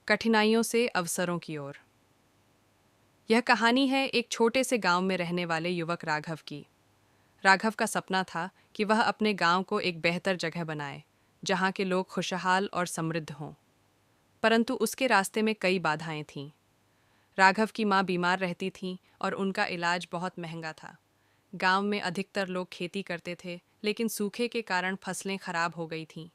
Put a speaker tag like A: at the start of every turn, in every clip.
A: कठिनाइयों से अवसरों की ओर। यह कहानी है एक छोटे से गांव में रहने वाले युवक राघव की। राघव का सपना था कि वह अपने गांव को एक बेहतर जगह बनाए, जहां के लोग खुशहाल और समृद्ध हों। परंतु उसके रास्ते में कई बाधाएं थीं। राघव की मां बीमार रहती थीं और उनका इलाज बहुत महंगा था। गांव में अधिकतर लोग खेती करते थे, लेकिन सूखे के कारण फसलें खराब हो गई थीं।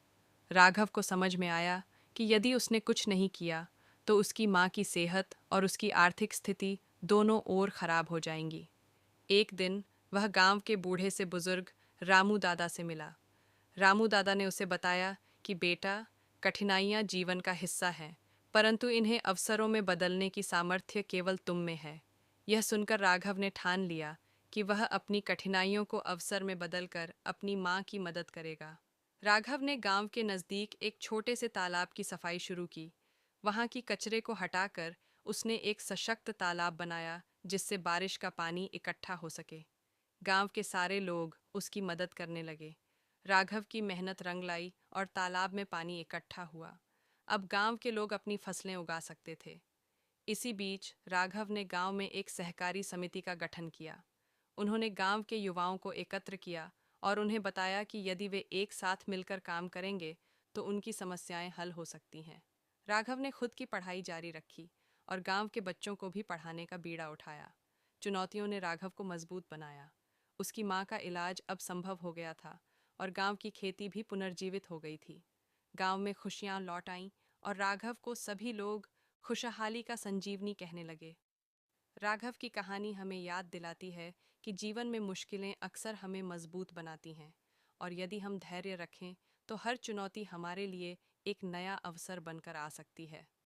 A: राघव को समझ में आया कि यदि उसने कुछ नहीं किया तो उसकी मां की सेहत और उसकी आर्थिक स्थिति दोनों और खराब हो जाएंगी। एक दिन वह गांव के बूढ़े से बुजुर्ग रामू दादा से मिला। रामू दादा ने उसे बताया कि बेटा, कठिनाइयां जीवन का हिस्सा हैं, परंतु इन्हें अवसरों में बदलने की सामर्थ्य केवल तुम में है। यह सुनकर राघव ने ठान लिया कि वह अपनी कठिनाइयों को अवसर में बदलकर अपनी मां की मदद करेगा। राघव ने गांव के नज़दीक एक छोटे से तालाब की सफाई शुरू की। वहां की कचरे को हटाकर उसने एक सशक्त तालाब बनाया, जिससे बारिश का पानी इकट्ठा हो सके। गांव के सारे लोग उसकी मदद करने लगे। राघव की मेहनत रंग लाई और तालाब में पानी इकट्ठा हुआ। अब गांव के लोग अपनी फसलें उगा सकते थे। इसी बीच राघव ने गांव में एक सहकारी समिति का गठन किया। उन्होंने गांव के युवाओं को एकत्र किया और उन्हें बताया कि यदि वे एक साथ मिलकर काम करेंगे तो उनकी समस्याएं हल हो सकती हैं। राघव ने खुद की पढ़ाई जारी रखी और गांव के बच्चों को भी पढ़ाने का बीड़ा उठाया। चुनौतियों ने राघव को मजबूत बनाया। उसकी मां का इलाज अब संभव हो गया था और गांव की खेती भी पुनर्जीवित हो गई थी। गांव में खुशियां लौट आईं और राघव को सभी लोग खुशहाली का संजीवनी कहने लगे। राघव की कहानी हमें याद दिलाती है कि जीवन में मुश्किलें अक्सर हमें मजबूत बनाती हैं, और यदि हम धैर्य रखें तो हर चुनौती हमारे लिए एक नया अवसर बनकर आ सकती है।